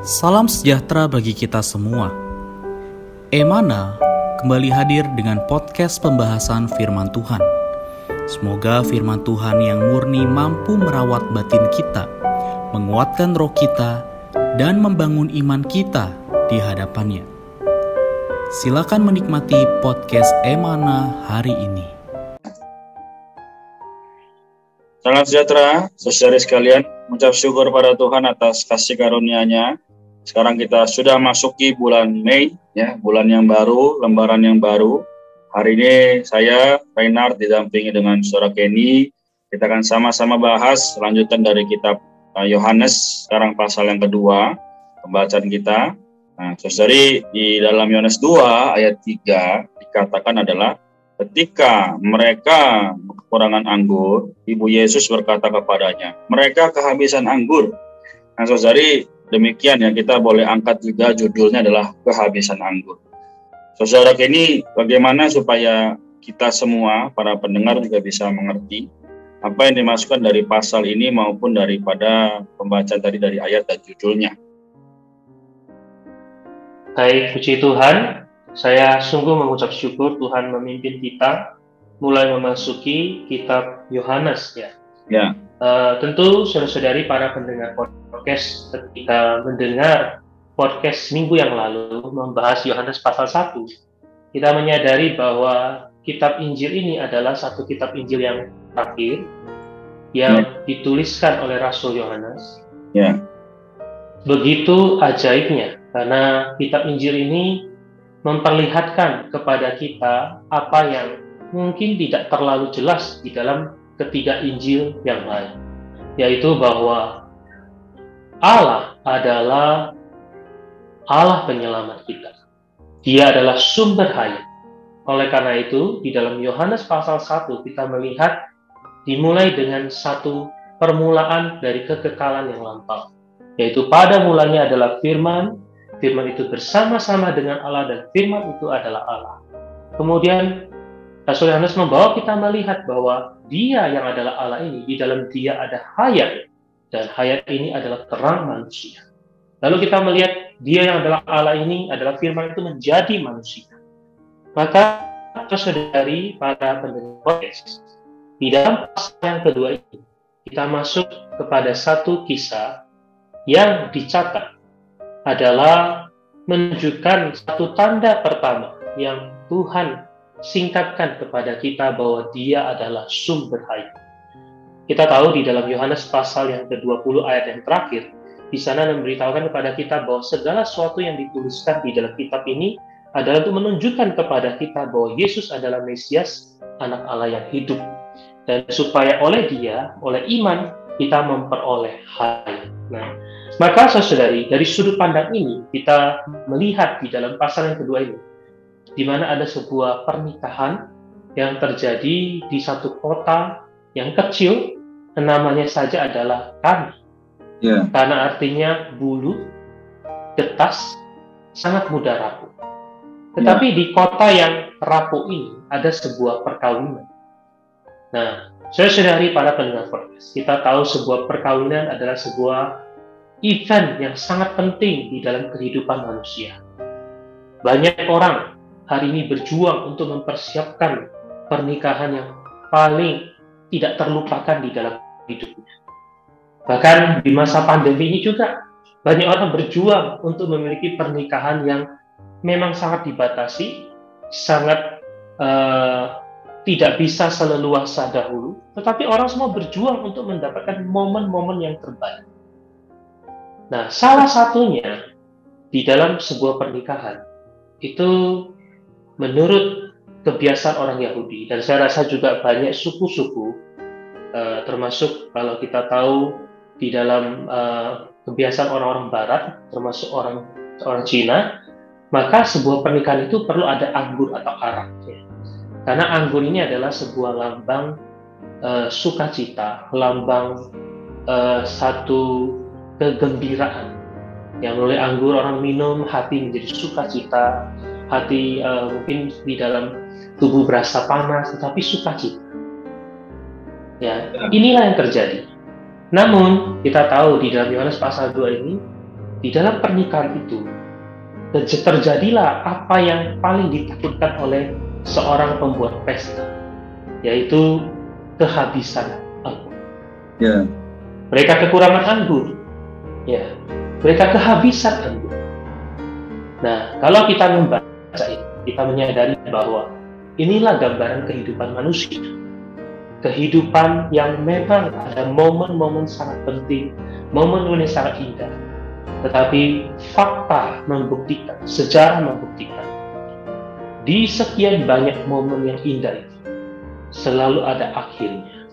Salam sejahtera bagi kita semua. Emana kembali hadir dengan podcast pembahasan firman Tuhan. Semoga firman Tuhan yang murni mampu merawat batin kita, menguatkan roh kita, dan membangun iman kita di hadapannya. Silakan menikmati podcast Emana hari ini. Salam sejahtera, saudara sekalian. Mengucap syukur pada Tuhan atas kasih karunia-Nya. Sekarang kita sudah masuki bulan Mei, ya, bulan yang baru, lembaran yang baru. Hari ini saya, Reinhard, didampingi dengan Saudara Kenny. Kita akan sama-sama bahas lanjutan dari kitab Yohanes, sekarang pasal yang kedua, pembacaan kita. Nah, saudari, di dalam Yohanes 2 ayat 3 dikatakan adalah ketika mereka kekurangan anggur, Ibu Yesus berkata kepadanya, mereka kehabisan anggur. Nah, saudari, demikian yang kita boleh angkat juga judulnya adalah kehabisan anggur. Saudara ini bagaimana supaya kita semua, para pendengar juga bisa mengerti apa yang dimasukkan dari pasal ini maupun daripada pembacaan tadi dari ayat dan judulnya. Baik, puji Tuhan. Saya sungguh mengucap syukur Tuhan memimpin kita mulai memasuki kitab Yohanes, ya. Ya. Tentu saudara-saudari para pendengar podcast ketika mendengar podcast minggu yang lalu membahas Yohanes pasal 1, kita menyadari bahwa kitab Injil ini adalah satu kitab Injil yang terakhir yang dituliskan oleh Rasul Yohanes. Ya. Begitu ajaibnya karena kitab Injil ini memperlihatkan kepada kita apa yang mungkin tidak terlalu jelas di dalam ketiga Injil yang lain, yaitu bahwa Allah adalah Allah penyelamat kita. Dia adalah sumber hayat. Oleh karena itu, di dalam Yohanes pasal 1 kita melihat dimulai dengan satu permulaan dari kekekalan yang lampau, yaitu pada mulanya adalah firman, firman itu bersama-sama dengan Allah dan firman itu adalah Allah. Kemudian Rasul Yohanes membawa kita melihat bahwa Dia yang adalah Allah ini, di dalam Dia ada hayat, dan hayat ini adalah terang manusia. Lalu kita melihat Dia yang adalah Allah ini adalah firman itu menjadi manusia. Maka saudari para pendengar podcast, di dalam pasal yang kedua ini kita masuk kepada satu kisah yang dicatat adalah menunjukkan satu tanda pertama yang Tuhan singkatkan kepada kita bahwa Dia adalah sumber hayat. Kita tahu di dalam Yohanes pasal yang ke-20 ayat yang terakhir, di sana memberitahukan kepada kita bahwa segala sesuatu yang dituliskan di dalam kitab ini adalah untuk menunjukkan kepada kita bahwa Yesus adalah Mesias, anak Allah yang hidup. Dan supaya oleh Dia, oleh iman, kita memperoleh hayat. Nah, maka saudari, dari sudut pandang ini, kita melihat di dalam pasal yang kedua ini, di mana ada sebuah pernikahan yang terjadi di satu kota yang kecil, namanya saja adalah Kana. Yeah. Kana artinya bulu, getas, sangat mudah rapuh. Tetapi di kota yang rapuh ini ada sebuah perkawinan. Nah, saudara-saudari para pendengar podcast, kita tahu sebuah perkawinan adalah sebuah event yang sangat penting di dalam kehidupan manusia. Banyak orang hari ini berjuang untuk mempersiapkan pernikahan yang paling tidak terlupakan di dalam hidupnya. Bahkan di masa pandemi ini juga banyak orang berjuang untuk memiliki pernikahan yang memang sangat dibatasi, sangat tidak bisa seleluasa dahulu, tetapi orang semua berjuang untuk mendapatkan momen-momen yang terbaik. Nah, salah satunya di dalam sebuah pernikahan itu menurut kebiasaan orang Yahudi, dan saya rasa juga banyak suku-suku, termasuk kalau kita tahu di dalam kebiasaan orang-orang Barat, termasuk orang Cina, maka sebuah pernikahan itu perlu ada anggur atau arak. Ya. Karena anggur ini adalah sebuah lambang sukacita, lambang satu kegembiraan. Yang melalui anggur orang minum, hati menjadi sukacita, hati mungkin di dalam tubuh berasa panas, tetapi sukacita. Ya, inilah yang terjadi. Namun kita tahu di dalam Yohanes pasal 2 ini di dalam pernikahan itu terjadilah apa yang paling ditakutkan oleh seorang pembuat pesta, yaitu kehabisan anggur. Ya. Mereka kekurangan anggur, ya, mereka kehabisan anggur. Nah, kalau kita membaca ini, kita menyadari bahwa inilah gambaran kehidupan manusia. Kehidupan yang memang ada momen-momen sangat penting, momen-momen yang sangat indah. Tetapi fakta membuktikan, sejarah membuktikan, di sekian banyak momen yang indah itu, selalu ada akhirnya.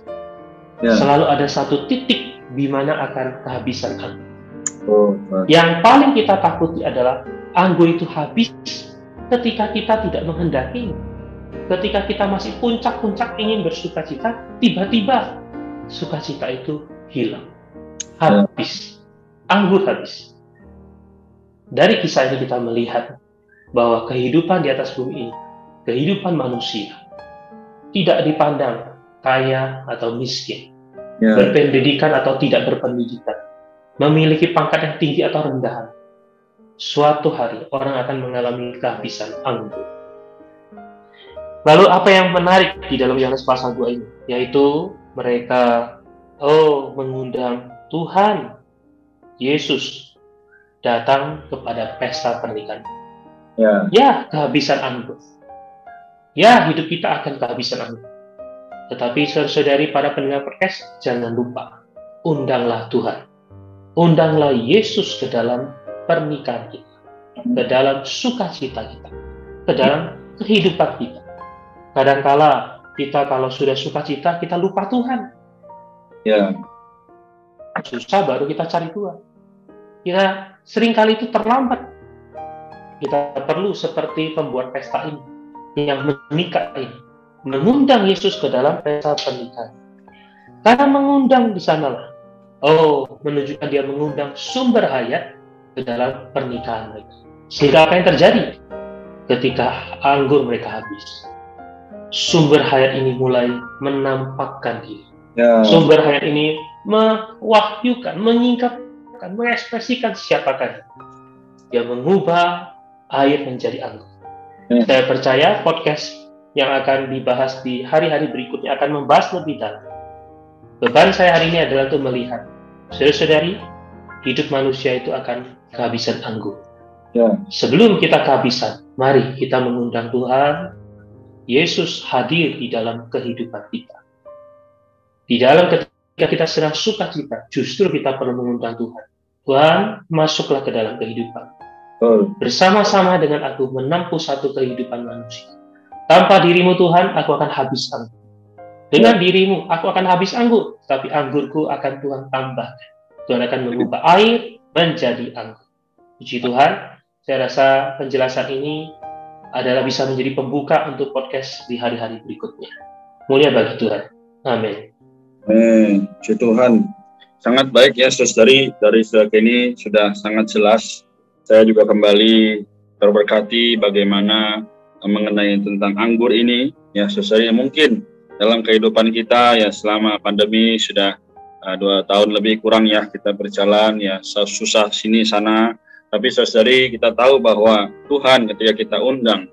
Ya. Selalu ada satu titik di mana akan kehabisan anggur. Yang paling kita takuti adalah anggur itu habis ketika kita tidak menghendaki. Ketika kita masih puncak-puncak ingin bersukacita, tiba-tiba sukacita itu hilang. Habis. Anggur habis. Dari kisah ini kita melihat bahwa kehidupan di atas bumi ini, kehidupan manusia, tidak dipandang kaya atau miskin, berpendidikan atau tidak berpendidikan, memiliki pangkat yang tinggi atau rendahan. Suatu hari orang akan mengalami kehabisan anggur. Lalu apa yang menarik di dalam Yohanes pasal 2 ini? Yaitu mereka mengundang Tuhan Yesus datang kepada pesta pernikahan. Ya, kehabisan anggur. Ya, hidup kita akan kehabisan anggur. Tetapi saudara-saudari para pendengar podcast, jangan lupa, undanglah Tuhan. Undanglah Yesus ke dalam pernikahan kita, ke dalam sukacita kita, ke dalam kehidupan kita. Kadangkala kita kalau sudah sukacita, kita lupa Tuhan. Ya. Susah baru kita cari Tuhan. Kita seringkali itu terlambat. Kita perlu seperti pembuat pesta ini, yang menikah ini, mengundang Yesus ke dalam pesta pernikahan. Karena mengundang di sanalah, menunjukkan dia mengundang sumber hayat ke dalam pernikahan mereka. Sehingga apa yang terjadi ketika anggur mereka habis? Sumber hayat ini mulai menampakkan diri. Sumber hayat ini mewahyukan, menyingkapkan, mengekspresikan siapakah dia. Dia mengubah air menjadi anggur. Saya percaya podcast yang akan dibahas di hari-hari berikutnya akan membahas lebih dalam. Beban saya hari ini adalah untuk melihat, saudara-saudari, hidup manusia itu akan kehabisan anggur. Sebelum kita kehabisan, mari kita mengundang Tuhan Yesus hadir di dalam kehidupan kita. Di dalam ketika kita sedang sukacita, justru kita perlu mengundang Tuhan. Tuhan, masuklah ke dalam kehidupan. Bersama-sama dengan aku menempuh satu kehidupan manusia. Tanpa dirimu Tuhan, aku akan habis anggur. Dengan dirimu, aku akan habis anggur. Tapi anggurku akan Tuhan tambahkan. Tuhan akan mengubah air menjadi anggur. Puji Tuhan, saya rasa penjelasan ini adalah bisa menjadi pembuka untuk podcast di hari-hari berikutnya. Mulia bagi Tuhan. Amin. Amin. Puji Tuhan. Sangat baik ya, saudari. Dari segini sudah sangat jelas. Saya juga kembali terberkati bagaimana mengenai tentang anggur ini. Ya, saudari, mungkin dalam kehidupan kita ya selama pandemi sudah 2 tahun lebih kurang ya kita berjalan ya susah sini sana. Tapi saudari, kita tahu bahwa Tuhan ketika kita undang,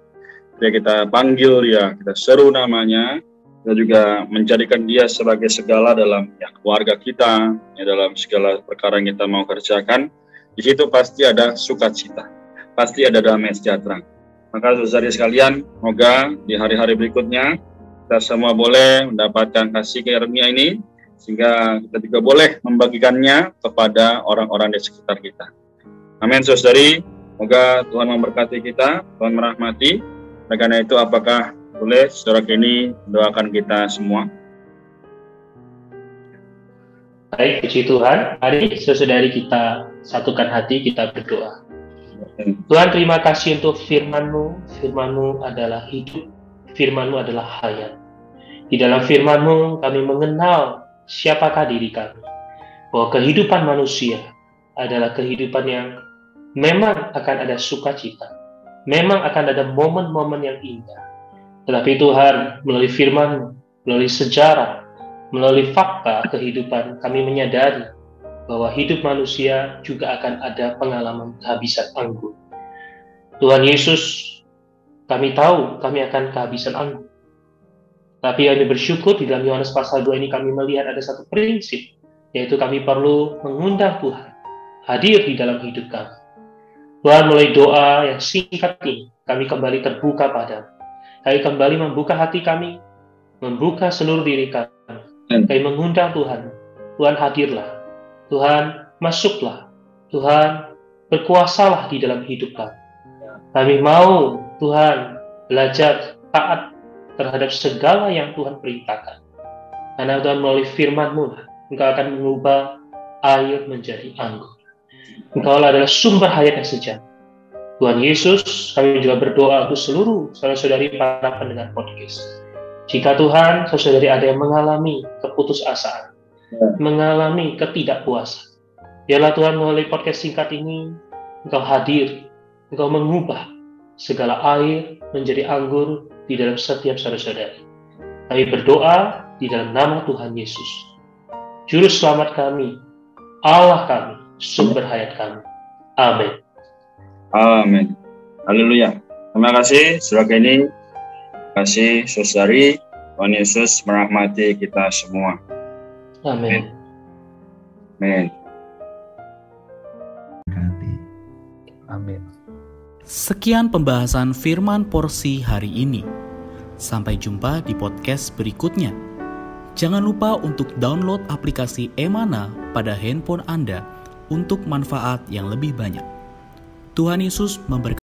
ketika kita panggil dia, kita seru namanya, kita juga menjadikan dia sebagai segala dalam ya, keluarga kita, ya, dalam segala perkara yang kita mau kerjakan, di situ pasti ada sukacita, pasti ada damai sejahtera. Maka saudari sekalian, semoga di hari-hari berikutnya kita semua boleh mendapatkan kasih karunia ini, sehingga kita juga boleh membagikannya kepada orang-orang di sekitar kita. Amin, saudari. Semoga Tuhan memberkati kita, Tuhan merahmati. Oleh karena itu, apakah boleh saudara Kenny doakan kita semua? Baik, puji Tuhan. Mari saudari kita satukan hati, kita berdoa. Tuhan, terima kasih untuk firman-Mu. Firman-Mu adalah hidup, firman-Mu adalah hayat. Di dalam firman-Mu kami mengenal siapakah diri kami. Bahwa kehidupan manusia adalah kehidupan yang memang akan ada sukacita, memang akan ada momen-momen yang indah. Tetapi Tuhan, melalui firman, melalui sejarah, melalui fakta kehidupan, kami menyadari bahwa hidup manusia juga akan ada pengalaman kehabisan anggur. Tuhan Yesus, kami tahu kami akan kehabisan anggur. Tapi kami bersyukur di dalam Yohanes pasal 2 ini kami melihat ada satu prinsip, yaitu kami perlu mengundang Tuhan hadir di dalam hidup kami. Tuhan, melalui doa yang singkat ini, kami kembali terbuka padamu. Kami kembali membuka hati kami, membuka seluruh diri kami. Kami mengundang Tuhan. Tuhan hadirlah. Tuhan masuklah. Tuhan berkuasalah di dalam hidup kami. Kami mau Tuhan belajar taat terhadap segala yang Tuhan perintahkan. Karena Tuhan melalui firman-Mu, Engkau akan mengubah air menjadi anggur. Engkau adalah sumber hayat yang sejati. Tuhan Yesus, kami juga berdoa untuk seluruh saudara-saudari para pendengar podcast. Jika Tuhan, saudari ada yang mengalami keputusasaan, mengalami ketidakpuasan, biarlah Tuhan melalui podcast singkat ini, Engkau hadir, Engkau mengubah segala air menjadi anggur di dalam setiap saudara-saudari. Kami berdoa di dalam nama Tuhan Yesus, Juru Selamat kami, Allah kami, sumber hayat kami. Amin. Amin. Haleluya. Terima kasih saudara Kenny. Terima kasih saudari. Tuhan Yesus merahmati kita semua. Amin. Amin. Amin. Sekian pembahasan firman porsi hari ini. Sampai jumpa di podcast berikutnya. Jangan lupa untuk download aplikasi Emana pada handphone Anda untuk manfaat yang lebih banyak. Tuhan Yesus memberkati.